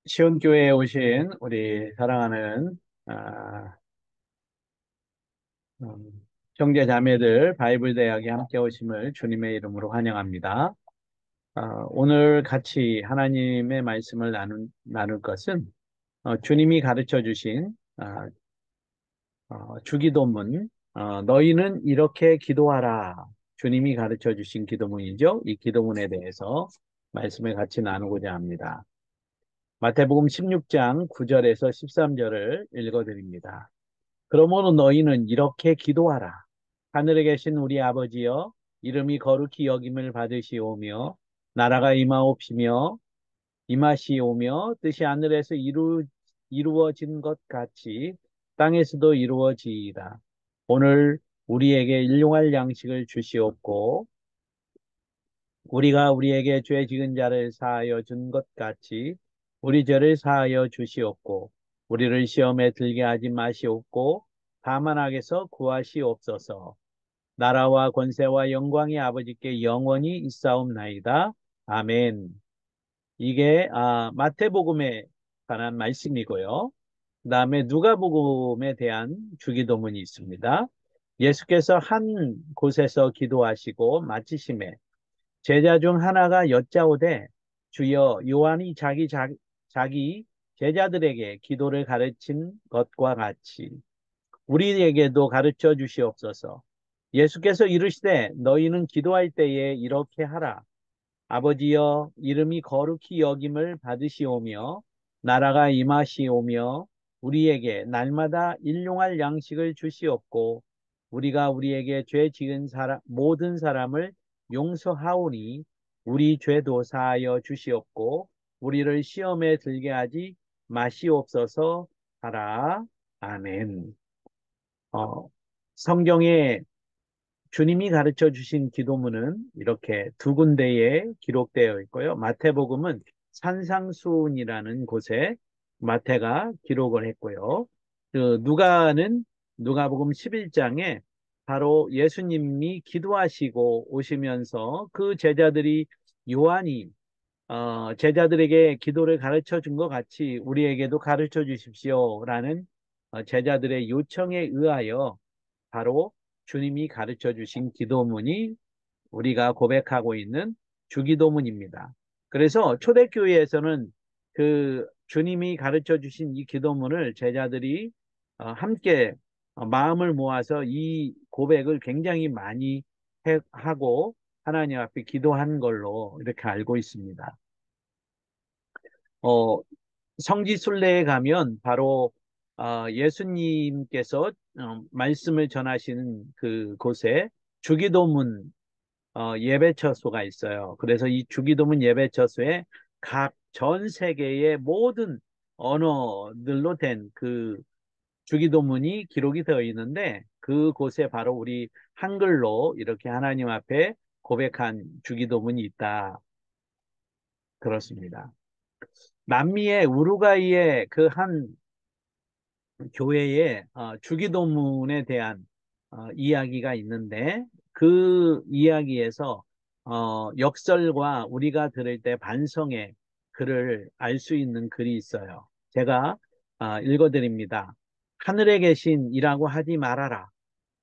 시온교회에 오신 우리 사랑하는 아, 형제 자매들 바이블 대학에 함께 오심을 주님의 이름으로 환영합니다. 오늘 같이 하나님의 말씀을 나눌 것은 주님이 가르쳐 주신 주기도문, 너희는 이렇게 기도하라. 주님이 가르쳐 주신 기도문이죠. 이 기도문에 대해서 말씀을 같이 나누고자 합니다. 마태복음 16장 9절에서 13절을 읽어드립니다. 그러므로 너희는 이렇게 기도하라. 하늘에 계신 우리 아버지여, 이름이 거룩히 여김을 받으시오며, 나라가 임하시오며, 뜻이 하늘에서 이루어진 것 같이 땅에서도 이루어지이다. 오늘 우리에게 일용할 양식을 주시옵고, 우리가 우리에게 죄 지은 자를 사하여 준 것 같이 우리 죄를 사하여 주시옵고 우리를 시험에 들게 하지 마시옵고 다만 악에서 구하시옵소서. 나라와 권세와 영광이 아버지께 영원히 있사옵나이다. 아멘. 이게 마태복음에 관한 말씀이고요. 그다음에 누가복음에 대한 주기도문이 있습니다. 예수께서 한 곳에서 기도하시고 마치심에 제자 중 하나가 여짜오되 주여 요한이 자기 제자들에게 기도를 가르친 것과 같이 우리에게도 가르쳐 주시옵소서. 예수께서 이르시되 너희는 기도할 때에 이렇게 하라. 아버지여 이름이 거룩히 여김을 받으시오며 나라가 임하시오며 우리에게 날마다 일용할 양식을 주시옵고 우리가 우리에게 죄 지은 모든 사람을 용서하오니 우리 죄도 사하여 주시옵고 우리를 시험에 들게 하지 마시옵소서 하라. 아멘. 어, 성경에 주님이 가르쳐 주신 기도문은 이렇게 두 군데에 기록되어 있고요. 마태복음은 산상수훈이라는 곳에 마태가 기록을 했고요. 누가복음 11장에 바로 예수님이 기도하시고 오시면서 그 제자들이 요한이 제자들에게 기도를 가르쳐 준 것 같이 우리에게도 가르쳐 주십시오라는 제자들의 요청에 의하여 바로 주님이 가르쳐 주신 기도문이 우리가 고백하고 있는 주기도문입니다. 그래서 초대교회에서는 그 주님이 가르쳐 주신 이 기도문을 제자들이 함께 마음을 모아서 이 고백을 굉장히 많이 하고 하나님 앞에 기도한 걸로 이렇게 알고 있습니다. 어, 성지순례에 가면 바로 예수님께서 말씀을 전하시는 그곳에 주기도문 예배처소가 있어요. 그래서 이 주기도문 예배처소에 각 전 세계의 모든 언어들로 된 그 주기도문이 기록이 되어 있는데 그곳에 바로 우리 한글로 이렇게 하나님 앞에 고백한 주기도문이 있다. 그렇습니다. 남미의 우루과이의 그 한 교회에 주기도문에 대한 이야기가 있는데 그 이야기에서 역설과 우리가 들을 때 반성의 글을 알 수 있는 글이 있어요. 제가 읽어드립니다. 하늘에 계신 이라고 하지 말아라.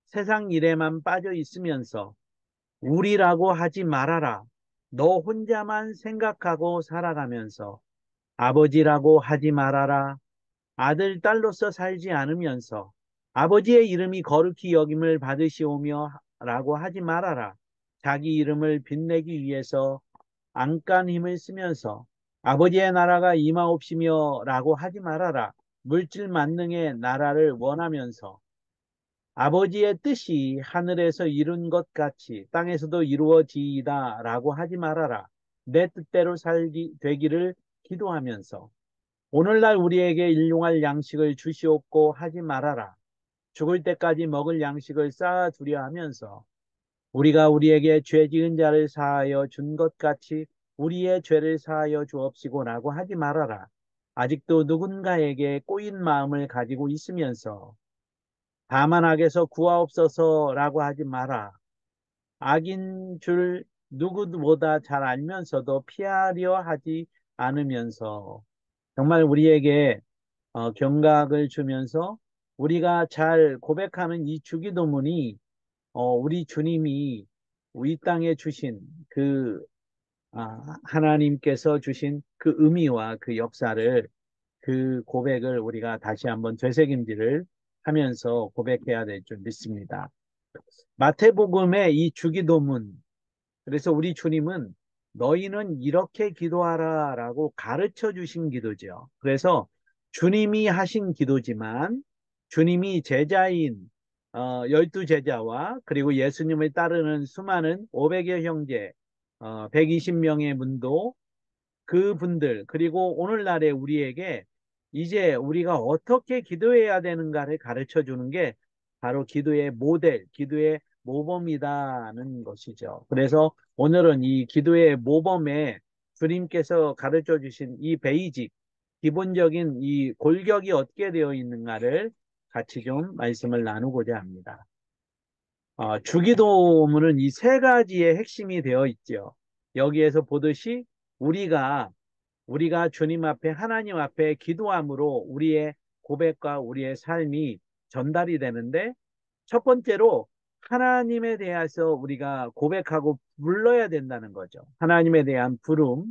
세상 일에만 빠져 있으면서 우리라고 하지 말아라. 너 혼자만 생각하고 살아가면서 아버지라고 하지 말아라. 아들, 딸로서 살지 않으면서 아버지의 이름이 거룩히 여김을 받으시오며 라고 하지 말아라. 자기 이름을 빛내기 위해서 안간 힘을 쓰면서 아버지의 나라가 임하옵시며 라고 하지 말아라. 물질 만능의 나라를 원하면서 아버지의 뜻이 하늘에서 이룬 것 같이 땅에서도 이루어지이다 라고 하지 말아라. 내 뜻대로 되기를 기도하면서 오늘날 우리에게 일용할 양식을 주시옵고 하지 말아라. 죽을 때까지 먹을 양식을 쌓아두려 하면서 우리가 우리에게 죄 지은 자를 사하여 준 것 같이 우리의 죄를 사하여 주옵시고라고 하지 말아라. 아직도 누군가에게 꼬인 마음을 가지고 있으면서 다만 악에서 구하옵소서라고 하지 마라. 악인 줄 누구보다 잘 알면서도 피하려 하지 않으면서 정말 우리에게 경각을 주면서 우리가 잘 고백하는 이 주기도문이 우리 주님이 이 땅에 주신 그 하나님께서 주신 그 의미와 그 역사를 그 고백을 우리가 다시 한번 되새김질을 하면서 고백해야 될 줄 믿습니다. 마태복음의 이 주기도문, 그래서 우리 주님은 너희는 이렇게 기도하라 라고 가르쳐 주신 기도죠. 그래서 주님이 하신 기도지만 주님이 제자인 12제자와 그리고 예수님을 따르는 수많은 500여 형제, 120명의 문도 그분들 그리고 오늘날의 우리에게 이제 우리가 어떻게 기도해야 되는가를 가르쳐 주는 게 바로 기도의 모델, 기도의 모범이라는 것이죠. 그래서 오늘은 이 기도의 모범에 주님께서 가르쳐 주신 이 베이직, 기본적인 이 골격이 어떻게 되어 있는가를 같이 좀 말씀을 나누고자 합니다. 주기도문은 이 세 가지의 핵심이 되어 있죠. 여기에서 보듯이 우리가 주님 앞에 하나님 앞에 기도함으로 우리의 고백과 우리의 삶이 전달이 되는데 첫 번째로 하나님에 대해서 우리가 고백하고 불러야 된다는 거죠. 하나님에 대한 부름.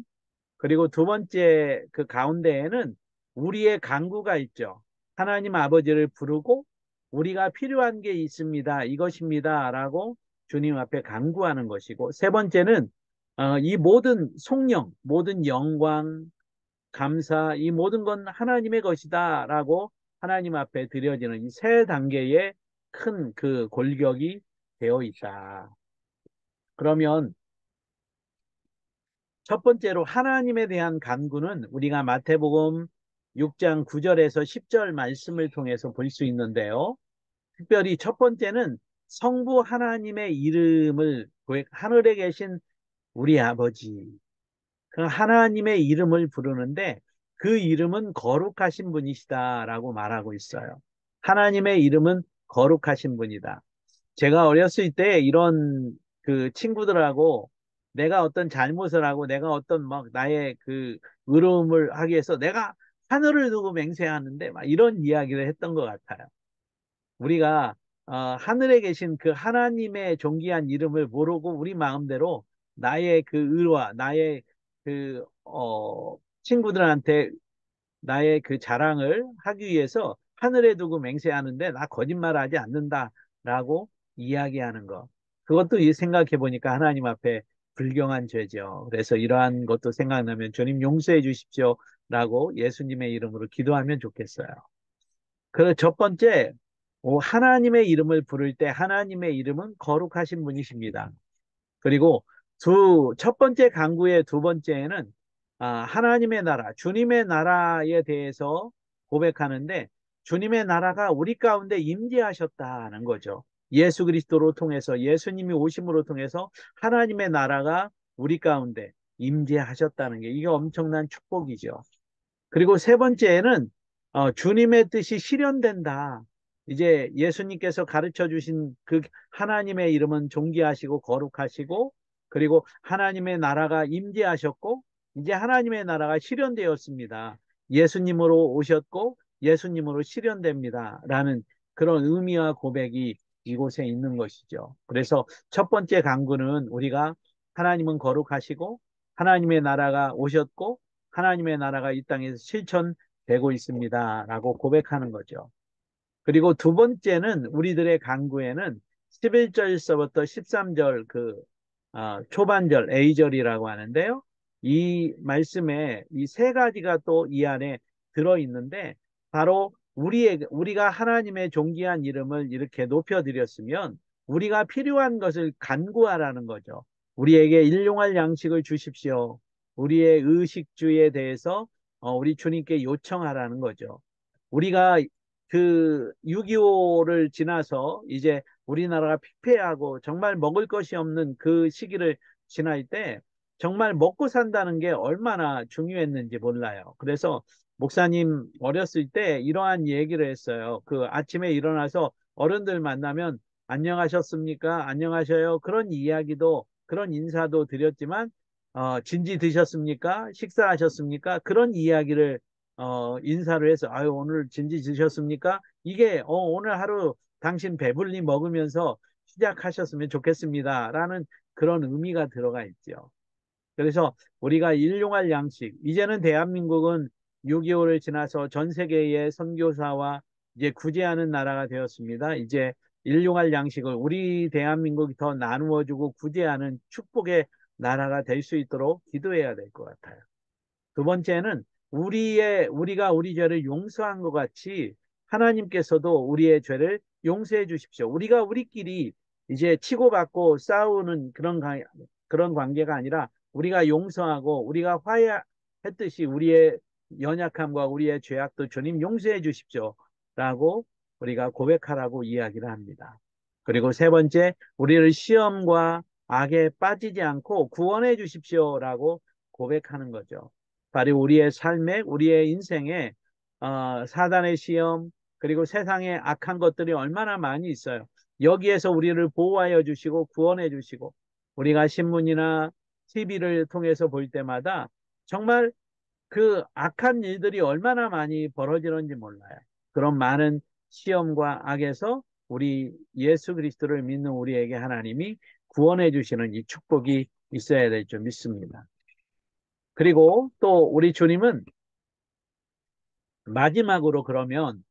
그리고 두 번째 그 가운데에는 우리의 간구가 있죠. 하나님 아버지를 부르고 우리가 필요한 게 있습니다. 이것입니다. 라고 주님 앞에 간구하는 것이고 세 번째는 이 모든 속령, 모든 영광, 감사, 이 모든 건 하나님의 것이다 라고 하나님 앞에 드려지는 이 세 단계의 큰 그 골격이 되어 있다. 그러면 첫 번째로 하나님에 대한 간구는 우리가 마태복음 6장 9절에서 10절 말씀을 통해서 볼 수 있는데요. 특별히 첫 번째는 성부 하나님의 이름을 하늘에 계신 우리 아버지, 그 하나님의 이름을 부르는데 그 이름은 거룩하신 분이시다라고 말하고 있어요. 하나님의 이름은 거룩하신 분이다. 제가 어렸을 때 이런 그 친구들하고 내가 어떤 잘못을 하고 내가 어떤 막 나의 그 의로움을 하기 위해서 내가 하늘을 두고 맹세하는데 막 이런 이야기를 했던 것 같아요. 우리가 하늘에 계신 그 하나님의 존귀한 이름을 모르고 우리 마음대로 나의 그 의와 나의 그 친구들한테 나의 그 자랑을 하기 위해서 하늘에 두고 맹세하는데 나 거짓말하지 않는다라고 이야기하는 것. 그것도 생각해 보니까 하나님 앞에 불경한 죄죠. 그래서 이러한 것도 생각나면 주님 용서해 주십시오라고 예수님의 이름으로 기도하면 좋겠어요. 그 첫 번째, 하나님의 이름을 부를 때 하나님의 이름은 거룩하신 분이십니다. 그리고 첫 번째 강구의 두 번째에는 하나님의 나라, 주님의 나라에 대해서 고백하는데 주님의 나라가 우리 가운데 임재하셨다는 거죠. 예수 그리스도로 통해서 예수님이 오심으로 통해서 하나님의 나라가 우리 가운데 임재하셨다는 게 이게 엄청난 축복이죠. 그리고 세 번째는 주님의 뜻이 실현된다. 이제 예수님께서 가르쳐 주신 그 하나님의 이름은 존귀하시고 거룩하시고 그리고 하나님의 나라가 임재하셨고 이제 하나님의 나라가 실현되었습니다. 예수님으로 오셨고 예수님으로 실현됩니다. 라는 그런 의미와 고백이 이곳에 있는 것이죠. 그래서 첫 번째 강구는 우리가 하나님은 거룩하시고 하나님의 나라가 오셨고 하나님의 나라가 이 땅에서 실천되고 있습니다. 라고 고백하는 거죠. 그리고 두 번째는 우리들의 간구에는 11절서부터 13절 초반절 A절이라고 하는데요. 이 말씀에 이 세 가지가 또 이 안에 들어있는데 바로 우리가 하나님의 존귀한 이름을 이렇게 높여드렸으면 우리가 필요한 것을 간구하라는 거죠. 우리에게 일용할 양식을 주십시오. 우리의 의식주에 대해서 우리 주님께 요청하라는 거죠. 우리가 그 6.25를 지나서 이제 우리나라가 피폐하고 정말 먹을 것이 없는 그 시기를 지날 때 정말 먹고 산다는 게 얼마나 중요했는지 몰라요. 그래서 목사님 어렸을 때 이러한 얘기를 했어요. 그 아침에 일어나서 어른들 만나면 안녕하셨습니까? 안녕하셔요. 그런 이야기도 그런 인사도 드렸지만 진지 드셨습니까? 식사하셨습니까? 그런 이야기를 인사를 해서 아유 오늘 진지 드셨습니까? 이게 오늘 하루 당신 배불리 먹으면서 시작하셨으면 좋겠습니다라는 그런 의미가 들어가 있죠. 그래서 우리가 일용할 양식, 이제는 대한민국은 6.25를 지나서 전 세계의 선교사와 이제 구제하는 나라가 되었습니다. 이제 일용할 양식을 우리 대한민국이 더 나누어주고 구제하는 축복의 나라가 될 수 있도록 기도해야 될 것 같아요. 두 번째는 우리가 우리 죄를 용서한 것 같이 하나님께서도 우리의 죄를 용서해 주십시오. 우리가 우리끼리 이제 치고받고 싸우는 그런 관계가 아니라 우리가 용서하고 우리가 화해했듯이 우리의 연약함과 우리의 죄악도 주님 용서해 주십시오. 라고 우리가 고백하라고 이야기를 합니다. 그리고 세 번째, 우리를 시험과 악에 빠지지 않고 구원해 주십시오라고 고백하는 거죠. 바로 우리의 삶에, 우리의 인생에 사단의 시험, 그리고 세상의 악한 것들이 얼마나 많이 있어요. 여기에서 우리를 보호하여 주시고 구원해 주시고 우리가 신문이나 TV를 통해서 볼 때마다 정말 그 악한 일들이 얼마나 많이 벌어지는지 몰라요. 그런 많은 시험과 악에서 우리 예수 그리스도를 믿는 우리에게 하나님이 구원해 주시는 이 축복이 있어야 될 줄 믿습니다. 그리고 또 우리 주님은 마지막으로 그러면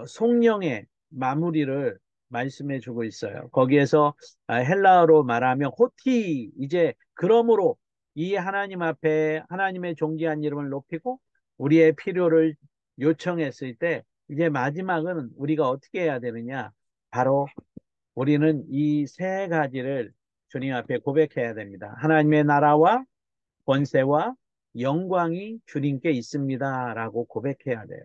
송영의 마무리를 말씀해 주고 있어요. 거기에서 헬라어로 말하면 호티, 이제 그러므로 이 하나님 앞에 하나님의 존귀한 이름을 높이고 우리의 필요를 요청했을 때 이제 마지막은 우리가 어떻게 해야 되느냐? 바로 우리는 이 세 가지를 주님 앞에 고백해야 됩니다. 하나님의 나라와 권세와 영광이 주님께 있습니다라고 고백해야 돼요.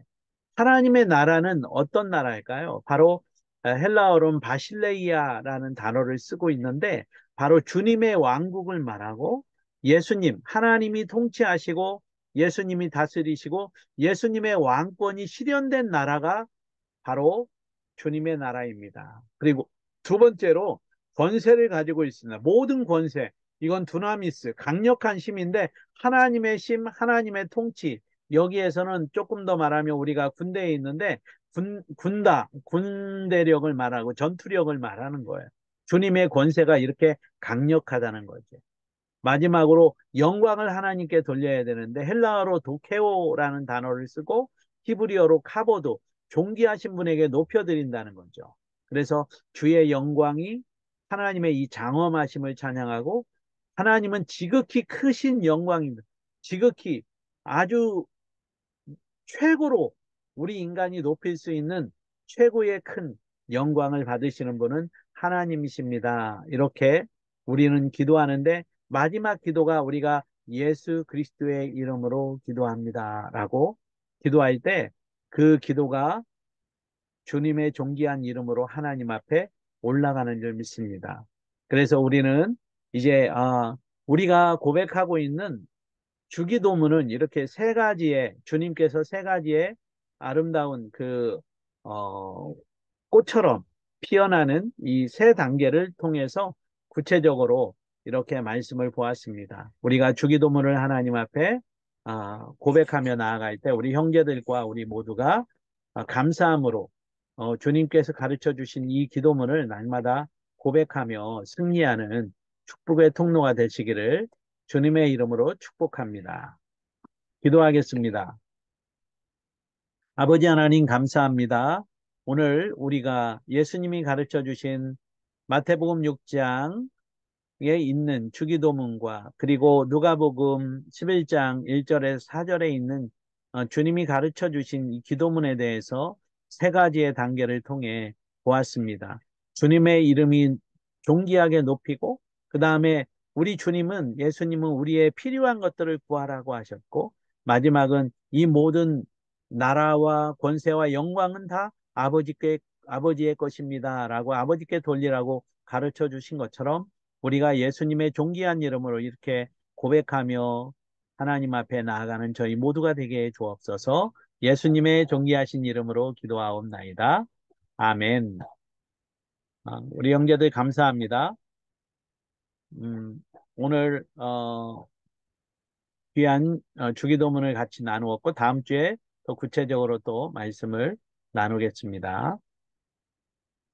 하나님의 나라는 어떤 나라일까요? 바로 헬라어로는 바실레이아라는 단어를 쓰고 있는데 바로 주님의 왕국을 말하고 예수님, 하나님이 통치하시고 예수님이 다스리시고 예수님의 왕권이 실현된 나라가 바로 주님의 나라입니다. 그리고 두 번째로 권세를 가지고 있습니다. 모든 권세. 이건 두나미스, 강력한 힘인데 하나님의 힘, 하나님의 통치. 여기에서는 조금 더 말하면 우리가 군대에 있는데 군대력을 말하고 전투력을 말하는 거예요. 주님의 권세가 이렇게 강력하다는 거죠. 마지막으로 영광을 하나님께 돌려야 되는데 헬라어로 도케오라는 단어를 쓰고 히브리어로 카보도, 존귀하신 분에게 높여드린다는 거죠. 그래서 주의 영광이 하나님의 이 장엄하심을 찬양하고 하나님은 지극히 크신 영광입니다. 지극히 아주 최고로 우리 인간이 높일 수 있는 최고의 큰 영광을 받으시는 분은 하나님이십니다. 이렇게 우리는 기도하는데 마지막 기도가 우리가 예수 그리스도의 이름으로 기도합니다. 라고 기도할 때 그 기도가 주님의 존귀한 이름으로 하나님 앞에 올라가는 줄 믿습니다. 그래서 우리는 이제 우리가 고백하고 있는 주기도문은 이렇게 세 가지의 주님께서 세 가지의 아름다운 어, 꽃처럼 피어나는 이 세 단계를 통해서 구체적으로 이렇게 말씀을 보았습니다. 우리가 주기도문을 하나님 앞에 고백하며 나아갈 때 우리 형제들과 우리 모두가 감사함으로 주님께서 가르쳐 주신 이 기도문을 날마다 고백하며 승리하는 축복의 통로가 되시기를 주님의 이름으로 축복합니다. 기도하겠습니다. 아버지 하나님 감사합니다. 오늘 우리가 예수님이 가르쳐 주신 마태복음 6장에 있는 주기도문과 그리고 누가복음 11장 1절에서 4절에 있는 주님이 가르쳐 주신 이 기도문에 대해서 세 가지의 단계를 통해 보았습니다. 주님의 이름이 존귀하게 높이고 그 다음에 우리 주님은 예수님은 우리의 필요한 것들을 구하라고 하셨고 마지막은 이 모든 나라와 권세와 영광은 다 아버지의 것입니다. 라고 아버지께 돌리라고 가르쳐 주신 것처럼 우리가 예수님의 존귀한 이름으로 이렇게 고백하며 하나님 앞에 나아가는 저희 모두가 되게 해 주옵소서. 예수님의 존귀하신 이름으로 기도하옵나이다. 아멘. 우리 형제들 감사합니다. 오늘 귀한 주기도문을 같이 나누었고 다음 주에 더 구체적으로 또 말씀을 나누겠습니다.